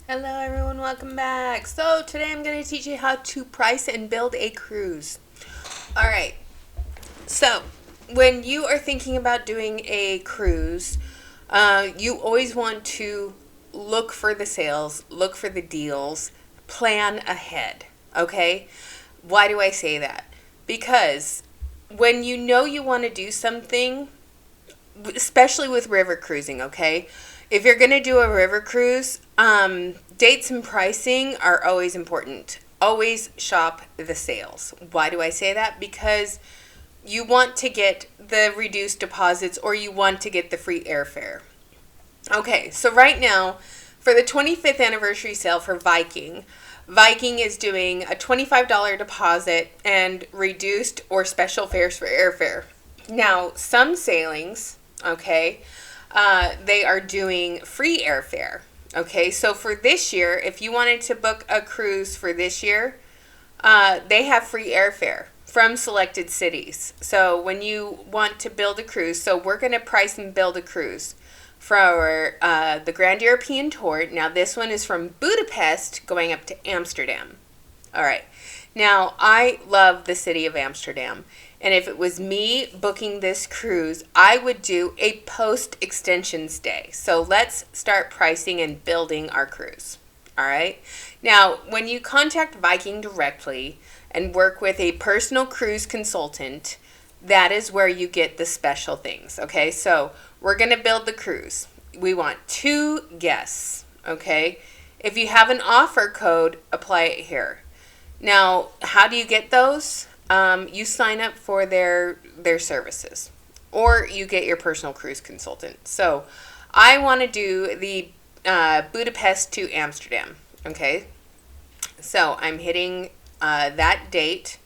Hello everyone, welcome back. So today I'm going to teach you how to price and build a cruise. Alright, so when you are thinking about doing a cruise, you always want to look for the sales, look for the deals, plan ahead, okay? Why do I say that? Because when you know you want to do something, especially with river cruising, okay? If you're going to do a river cruise, dates and pricing are always important. Always shop the sales. Why do I say that? Because you want to get the reduced deposits or you want to get the free airfare. Okay, so right now, for the 25th anniversary sale for Viking, Viking is doing a $25 deposit and reduced or special fares for airfare. Now, some sailings, okay, they are doing free airfare. Okay, so for this year, if you wanted to book a cruise for this year, they have free airfare from selected cities. So when you want to build a cruise, so we're going to price and build a cruise for the Grand European Tour. Now, this one is from Budapest going up to Amsterdam. All right. Now, I love the city of Amsterdam. And if it was me booking this cruise, I would do a post-extension stay. So let's start pricing and building our cruise. All right. Now, when you contact Viking directly and work with a personal cruise consultant, that is where you get the special things. Okay. So we're going to build the cruise. We want 2 guests. Okay. If you have an offer code, apply it here. Now, how do you get those? You sign up for their services, or you get your personal cruise consultant. So, I want to do the Budapest to Amsterdam. Okay, so I'm hitting that date.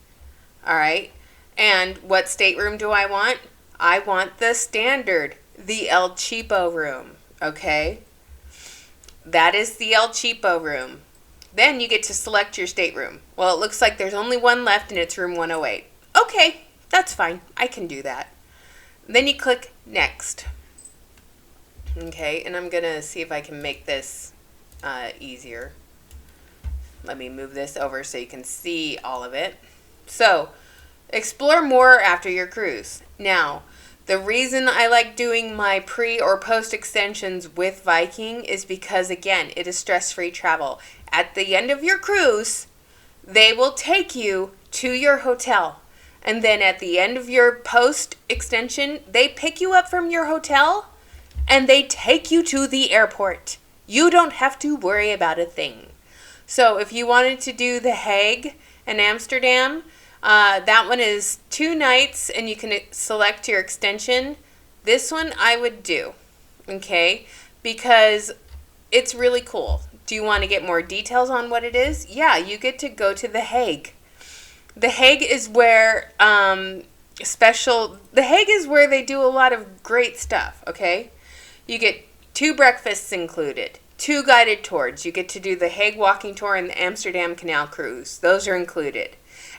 All right, and what stateroom do I want? I want the standard, the El Cheapo room. Okay, that is the El Cheapo room. Then you get to select your stateroom. Well, it looks like there's only one left and it's room 108. Okay, that's fine. I can do that. Then you click next. Okay, and I'm going to see if I can make this easier. Let me move this over so you can see all of it. So, explore more after your cruise. Now, the reason I like doing my pre or post extensions with Viking is because, again, it is stress-free travel. At the end of your cruise, they will take you to your hotel. And then at the end of your post extension, they pick you up from your hotel and they take you to the airport. You don't have to worry about a thing. So if you wanted to do The Hague and Amsterdam, that one is 2 nights and you can select your extension. This one I would do, okay, because it's really cool. Do you want to get more details on what it is? Yeah, you get to go to The Hague. The Hague is where The Hague is where they do a lot of great stuff, okay? You get 2 breakfasts included, 2 guided tours. You get to do the Hague walking tour and the Amsterdam Canal cruise. Those are included.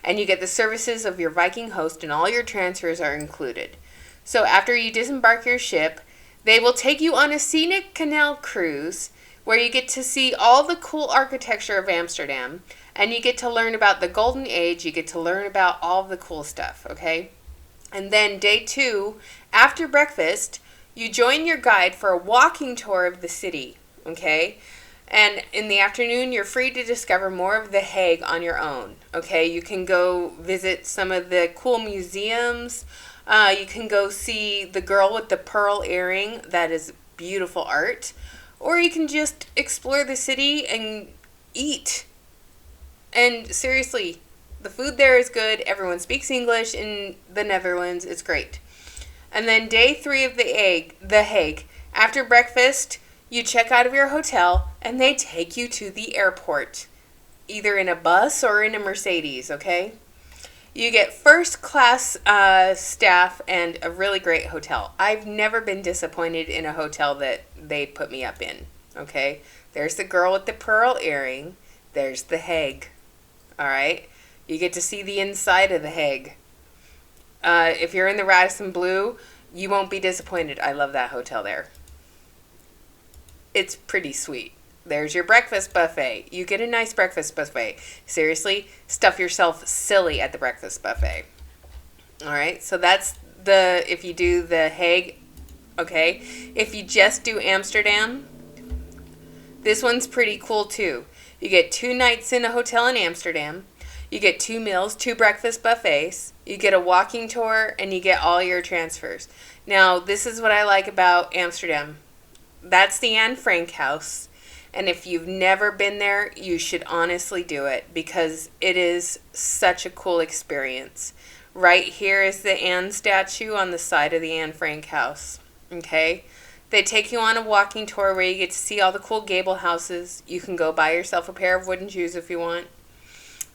And you get the services of your Viking host and all your transfers are included. So after you disembark your ship, they will take you on a scenic canal cruise where you get to see all the cool architecture of Amsterdam, and you get to learn about the Golden Age, you get to learn about all of the cool stuff, okay? And then day 2, after breakfast, you join your guide for a walking tour of the city, okay? And in the afternoon, you're free to discover more of The Hague on your own, okay? You can go visit some of the cool museums. You can go see the girl with the pearl earring. That is beautiful art. Or you can just explore the city and eat. And seriously, the food there is good. Everyone speaks English in the Netherlands. It's great. And then day 3 of The Hague. After breakfast, you check out of your hotel and they take you to the airport. Either in a bus or in a Mercedes, okay? You get first class staff and a really great hotel. I've never been disappointed in a hotel that they put me up in. Okay? There's the girl with the pearl earring. There's The Hague. Alright? You get to see the inside of The Hague. If you're in the Radisson Blue, you won't be disappointed. I love that hotel there. It's pretty sweet. There's your breakfast buffet. You get a nice breakfast buffet. Seriously, stuff yourself silly at the breakfast buffet. All right, so that's if you do the Hague, okay. If you just do Amsterdam, this one's pretty cool too. You get 2 nights in a hotel in Amsterdam. You get 2 meals, 2 breakfast buffets. You get a walking tour, and you get all your transfers. Now, this is what I like about Amsterdam. That's the Anne Frank house. And if you've never been there, you should honestly do it because it is such a cool experience. Right here is the Anne statue on the side of the Anne Frank house. Okay? They take you on a walking tour where you get to see all the cool gable houses. You can go buy yourself a pair of wooden shoes if you want.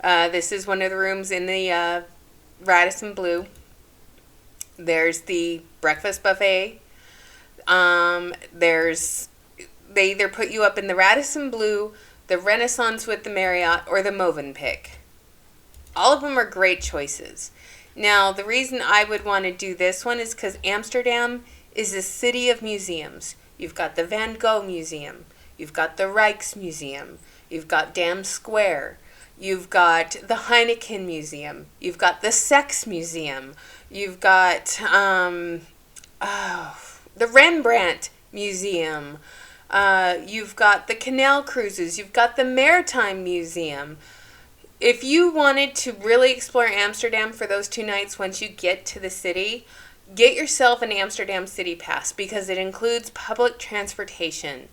This is one of the rooms in the Radisson Blu. There's the breakfast buffet. They either put you up in the Radisson Blu, the Renaissance with the Marriott, or the Movenpick. All of them are great choices. Now, the reason I would want to do this one is because Amsterdam is a city of museums. You've got the Van Gogh Museum. You've got the Rijksmuseum. You've got Dam Square. You've got the Heineken Museum. You've got the Sex Museum. You've got the Rembrandt Museum. You've got the canal cruises. You've got the Maritime Museum. If you wanted to really explore Amsterdam for those 2 nights once you get to the city, get yourself an Amsterdam City Pass because it includes public transportation.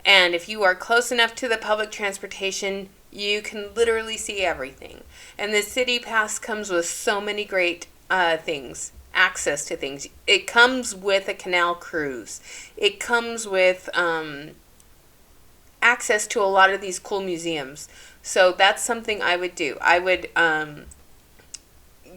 And if you are close enough to the public transportation, you can literally see everything. And the City Pass comes with so many great things, access to things. It comes with a canal cruise. It comes with access to a lot of these cool museums. So that's something I would do. I would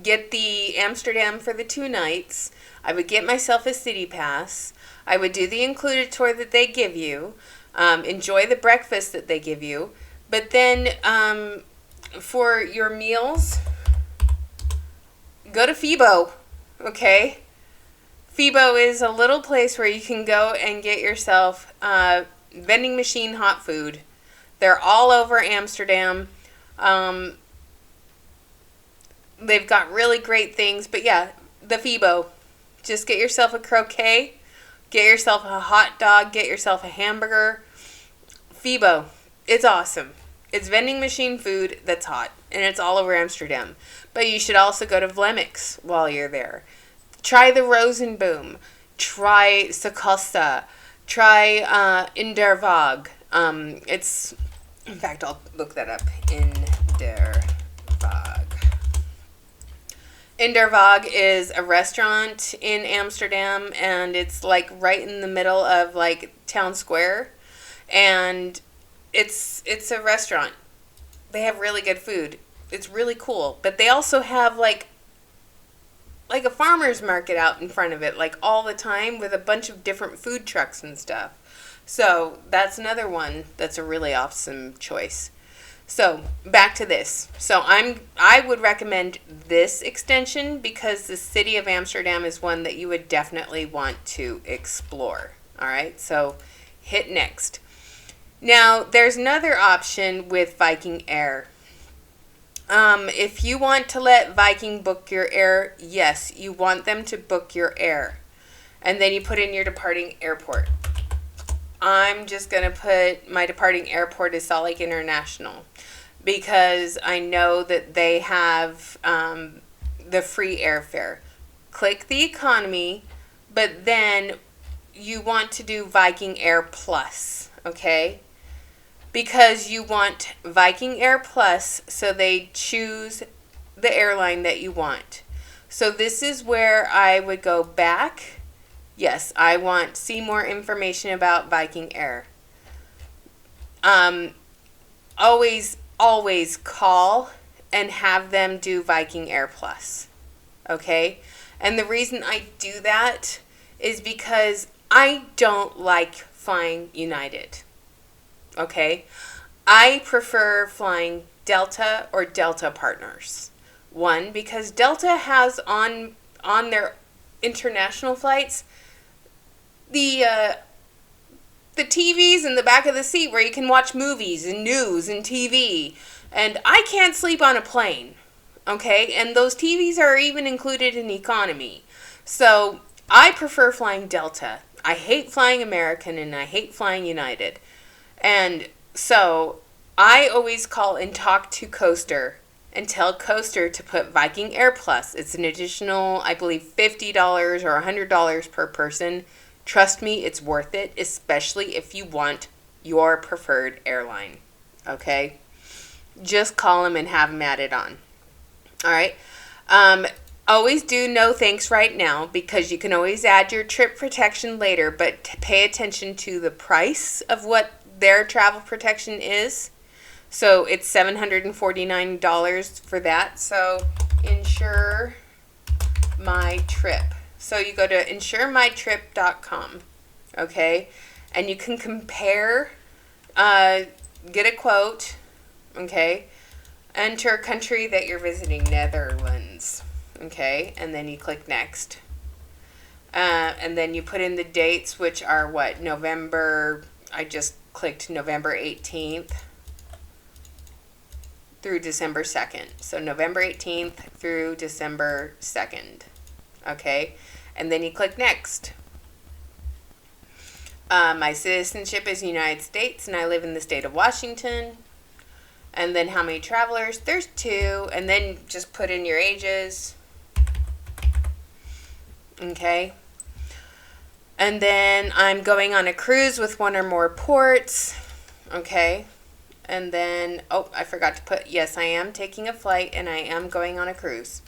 get the Amsterdam for the 2 nights. I would get myself a City Pass. I would do the included tour that they give you. Enjoy the breakfast that they give you. But then for your meals, go to Fibo, okay? Fibo is a little place where you can go and get yourself vending machine hot food. They're all over Amsterdam. They've got really great things. But yeah, the Fibo. Just get yourself a croquet. Get yourself a hot dog. Get yourself a hamburger. Fibo. It's awesome. It's vending machine food that's hot. And it's all over Amsterdam. But you should also go to Vlemix while you're there. Try the Rosenboom. Try Sacosta. Try Indervag. It's... In fact, I'll look that up. Indervag. Indervag is a restaurant in Amsterdam, and it's like right in the middle of like town square, and it's a restaurant. They have really good food. It's really cool, but they also have like a farmer's market out in front of it, like all the time with a bunch of different food trucks and stuff. So that's another one that's a really awesome choice. So back to this. So I would recommend this extension because the city of Amsterdam is one that you would definitely want to explore. All right, so hit next. Now there's another option with Viking Air. If you want to let Viking book your air, yes, you want them to book your air. And then you put in your departing airport. I'm just going to put my departing airport is Salt Lake International because I know that they have the free airfare. Click the economy, but then you want to do Viking Air Plus, okay? Because you want Viking Air Plus, so they choose the airline that you want. So this is where I would go back. Yes, I want to see more information about Viking Air. Always call and have them do Viking Air Plus. Okay? And the reason I do that is because I don't like flying United. Okay? I prefer flying Delta or Delta Partners. One, because Delta has on their international flights the the TVs in the back of the seat where you can watch movies and news and TV. And I can't sleep on a plane. Okay? And those TVs are even included in economy. So I prefer flying Delta. I hate flying American and I hate flying United. And so I always call and talk to Coaster and tell Coaster to put Viking Air Plus. It's an additional, I believe, $50 or $100 per person. Trust me, it's worth it, especially if you want your preferred airline. Okay? Just call them and have them add it on. All right? Always do no thanks right now because you can always add your trip protection later, but pay attention to the price of what their travel protection is. So it's $749 for that. So insure my trip. So you go to insuremytrip.com, okay? And you can compare, get a quote, okay? Enter a country that you're visiting, Netherlands, okay? And then you click next. And then you put in the dates, which are what? November, I just clicked November 18th. Through December 2nd. So November 18th through December 2nd. Okay? And then you click next. My citizenship is United States and I live in the state of Washington. And then how many travelers? There's 2. And then just put in your ages. Okay? And then I'm going on a cruise with 1 or more ports. Okay? And then, oh, I forgot to put, yes, I am taking a flight and I am going on a cruise.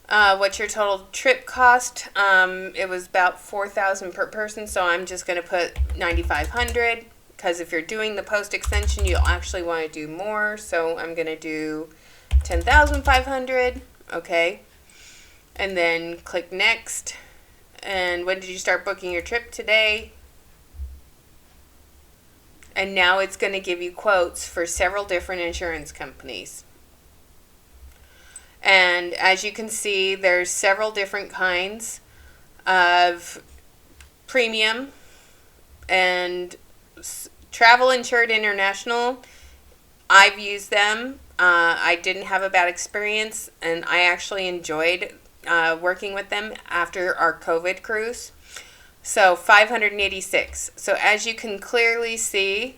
What's your total trip cost? It was about $4,000 per person, so I'm just going to put $9,500 because if you're doing the post extension, you'll actually want to do more. So I'm going to do $10,500. Okay. And then click next. And when did you start booking your trip? Today. And now it's going to give you quotes for several different insurance companies. And as you can see, there's several different kinds of premium. And Travel Insured International, I've used them. I didn't have a bad experience, and I actually enjoyed working with them after our COVID cruise. So $586. So as you can clearly see,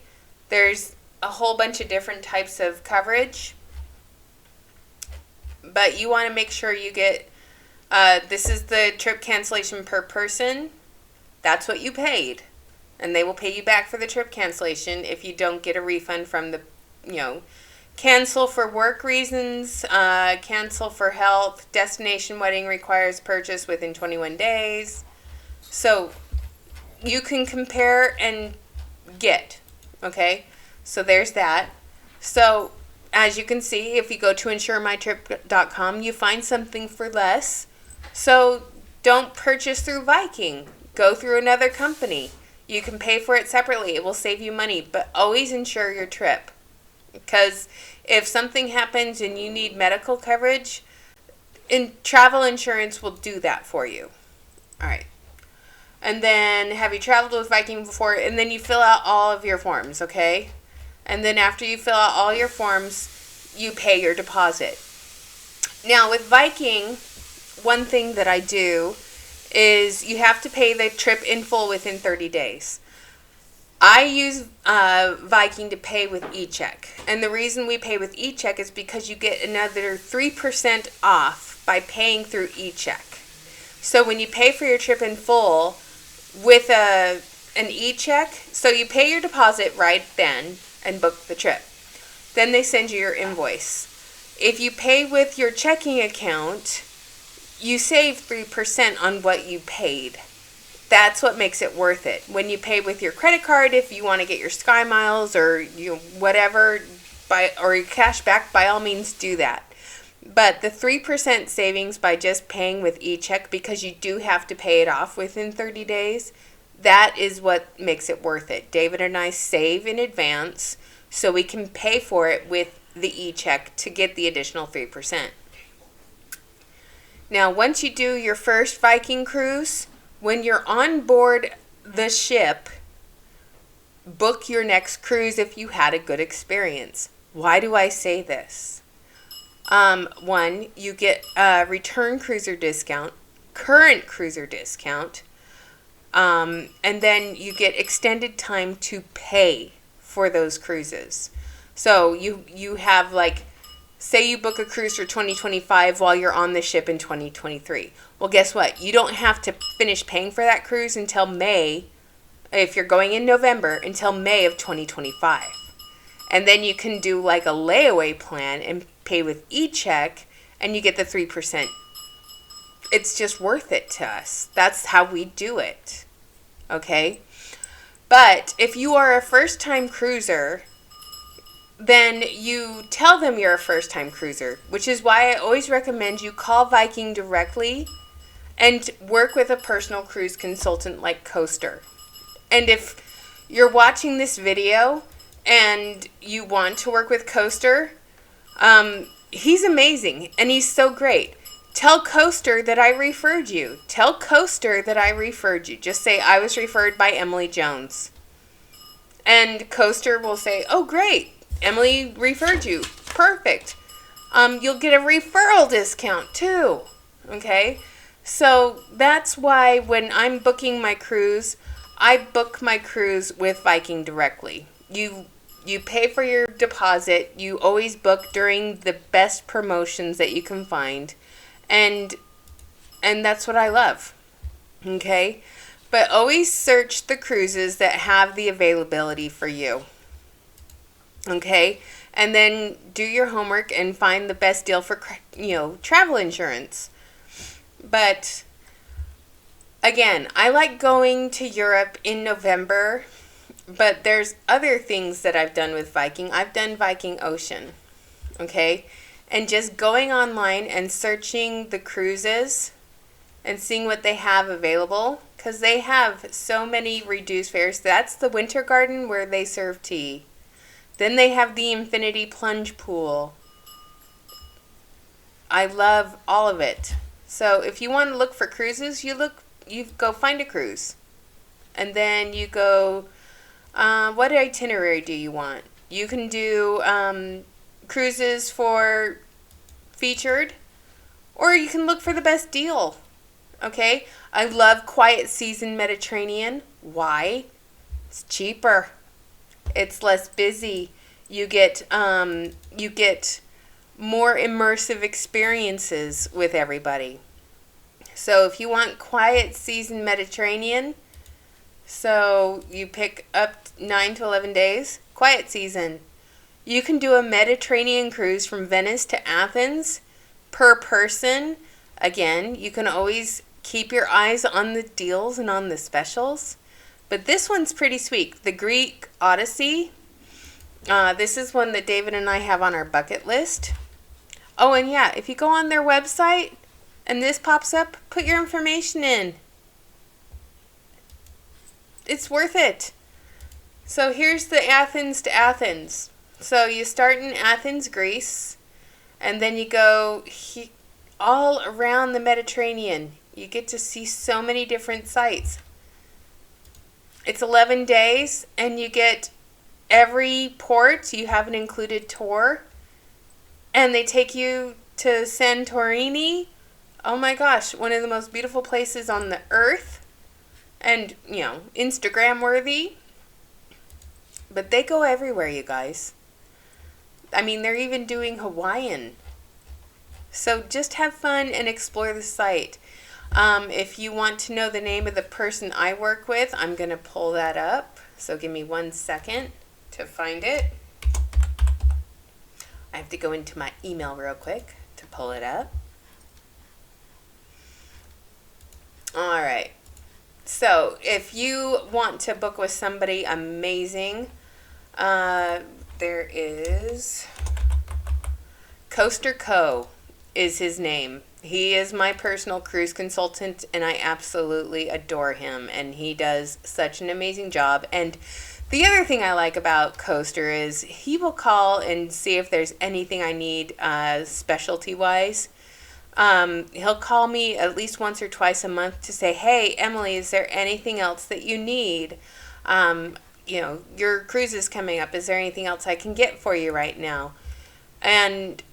there's a whole bunch of different types of coverage. But you want to make sure you get, this is the trip cancellation per person. That's what you paid. And they will pay you back for the trip cancellation if you don't get a refund from the, cancel for work reasons, cancel for health, destination wedding requires purchase within 21 days. So you can compare and get, okay? So there's that. So as you can see, if you go to insuremytrip.com, you find something for less. So don't purchase through Viking. Go through another company. You can pay for it separately. It will save you money, but always insure your trip. Because if something happens and you need medical coverage, travel insurance will do that for you. All right. And then, have you traveled with Viking before? And then you fill out all of your forms, okay? And then after you fill out all your forms, you pay your deposit. Now, with Viking, one thing that I do is you have to pay the trip in full within 30 days. I use Viking to pay with eCheck. And the reason we pay with eCheck is because you get another 3% off by paying through eCheck. So when you pay for your trip in full with an eCheck, so you pay your deposit right then and book the trip. Then they send you your invoice. If you pay with your checking account, you save 3% on what you paid. That's what makes it worth it. When you pay with your credit card, if you want to get your Sky Miles or whatever, or your cash back, by all means do that. But the 3% savings by just paying with eCheck, because you do have to pay it off within 30 days, that is what makes it worth it. David and I save in advance so we can pay for it with the eCheck to get the additional 3%. Now, once you do your first Viking cruise, when you're on board the ship, book your next cruise if you had a good experience. Why do I say this? One, you get a return cruiser discount, current cruiser discount, and then you get extended time to pay for those cruises. So you have, like, say you book a cruise for 2025 while you're on the ship in 2023. Well, guess what? You don't have to finish paying for that cruise until May, if you're going in November, until May of 2025. And then you can do like a layaway plan and pay with e-check, and you get the 3%. It's just worth it to us. That's how we do it. Okay? But if you are a first-time cruiser, then you tell them you're a first-time cruiser, which is why I always recommend you call Viking directly and work with a personal cruise consultant like Coaster. And if you're watching this video and you want to work with Coaster, he's amazing and he's so great. Tell Coaster that I referred you. Tell Coaster that I referred you. Just say, I was referred by Emily Jones. And Coaster will say, oh, great. Emily referred you. Perfect. You'll get a referral discount too. Okay? So that's why when I'm booking my cruise, I book my cruise with Viking directly. You pay for your deposit. You always book during the best promotions that you can find. And that's what I love. Okay? But always search the cruises that have the availability for you. Okay? And then do your homework and find the best deal for, travel insurance. But again, I like going to Europe in November, but there's other things that I've done with Viking. I've done Viking Ocean. Okay? And just going online and searching the cruises and seeing what they have available, because they have so many reduced fares. That's the Winter Garden where they serve tea. Then they have the Infinity Plunge Pool. I love all of it. So if you want to look for cruises, you go find a cruise. And then you go, what itinerary do you want? You can do cruises for featured, or you can look for the best deal. Okay? I love Quiet Season Mediterranean. Why? It's cheaper. It's less busy. You get more immersive experiences with everybody. So if you want Quiet Season Mediterranean, so you pick up 9 to 11 days, Quiet Season. You can do a Mediterranean cruise from Venice to Athens per person. Again, you can always keep your eyes on the deals and on the specials. But this one's pretty sweet. The Greek Odyssey. This is one that David and I have on our bucket list. Oh, and yeah, if you go on their website and this pops up, put your information in. It's worth it. So here's the Athens to Athens. So you start in Athens, Greece, and then you go all around the Mediterranean. You get to see so many different sites. It's 11 days, and you get every port. You have an included tour, and they take you to Santorini. Oh my gosh, one of the most beautiful places on the earth, and, Instagram worthy. But they go everywhere, you guys. I mean, they're even doing Hawaiian. So just have fun and explore the site. If you want to know the name of the person I work with, I'm going to pull that up. So give me 1 second to find it. I have to go into my email real quick to pull it up. All right. So if you want to book with somebody amazing, there is Coaster Coe is his name. He is my personal cruise consultant, and I absolutely adore him, and he does such an amazing job. And the other thing I like about Coaster is he will call and see if there's anything I need specialty-wise. He'll call me at least once or twice a month to say, hey, Emily, is there anything else that you need? your cruise is coming up. Is there anything else I can get for you right now? And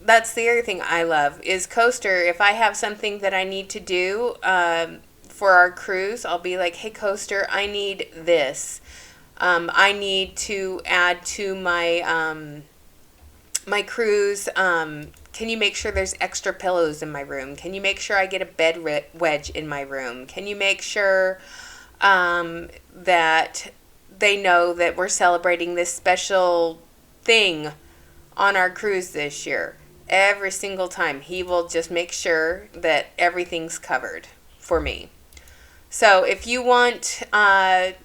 that's the other thing I love is Coaster. If I have something that I need to do for our cruise, I'll be like, hey, Coaster, I need this. I need to add to my cruise. Can you make sure there's extra pillows in my room? Can you make sure I get a bed wedge in my room? Can you make sure that they know that we're celebrating this special thing on our cruise this year? Every single time, he will just make sure that everything's covered for me. So if you want, to,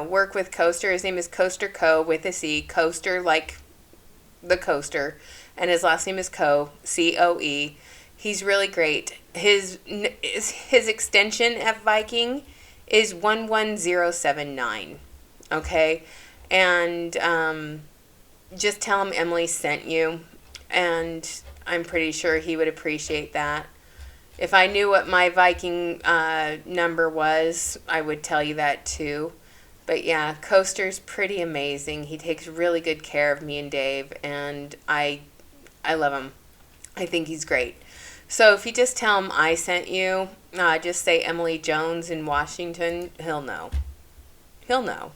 work with Coaster, his name is Coaster Coe with a C, Coaster like the coaster, and his last name is Coe, C-O-E. He's really great. His extension at Viking is 11079. Okay, and just tell him Emily sent you, and I'm pretty sure he would appreciate that. If I knew what my Viking number was, I would tell you that too. But yeah, Coaster's pretty amazing. He takes really good care of me and Dave, and I love him. I think he's great. So if you just tell him I sent you, just say Emily Jones in Washington, he'll know. He'll know.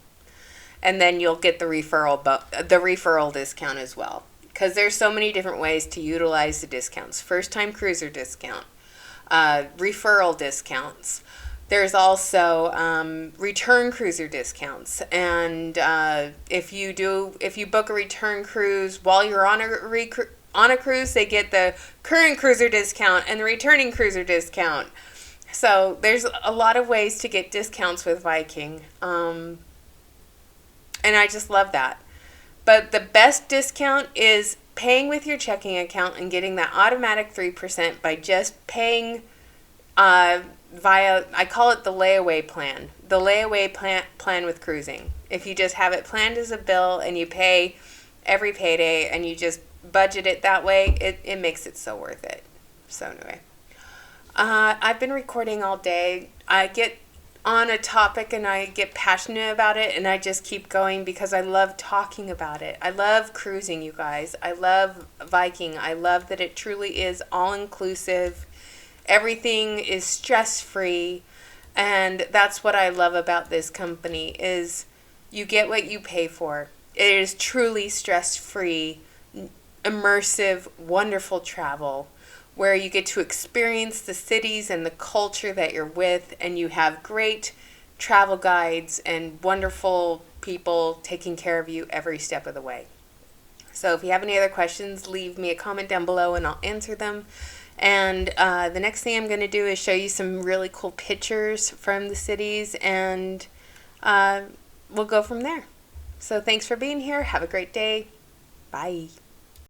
And then you'll get the referral discount as well. Because there's so many different ways to utilize the discounts. First-time cruiser discount. Referral discounts. There's also return cruiser discounts, and if you book a return cruise while you're on a cruise, they get the current cruiser discount and the returning cruiser discount. So there's a lot of ways to get discounts with Viking, and I just love that. But the best discount is paying with your checking account and getting that automatic 3% by just paying via, I call it the layaway plan. The layaway plan with cruising. If you just have it planned as a bill and you pay every payday and you just budget it that way, it makes it so worth it. So anyway, I've been recording all day. I get on a topic and I get passionate about it and I just keep going because I love talking about it. I love cruising, you guys. I love Viking. I love that it truly is all-inclusive. Everything is stress-free, and that's what I love about this company is you get what you pay for. It is truly stress-free, immersive, wonderful travel where you get to experience the cities and the culture that you're with, and you have great travel guides and wonderful people taking care of you every step of the way. So if you have any other questions, leave me a comment down below and I'll answer them. And the next thing I'm going to do is show you some really cool pictures from the cities, and we'll go from there. So thanks for being here. Have a great day. Bye.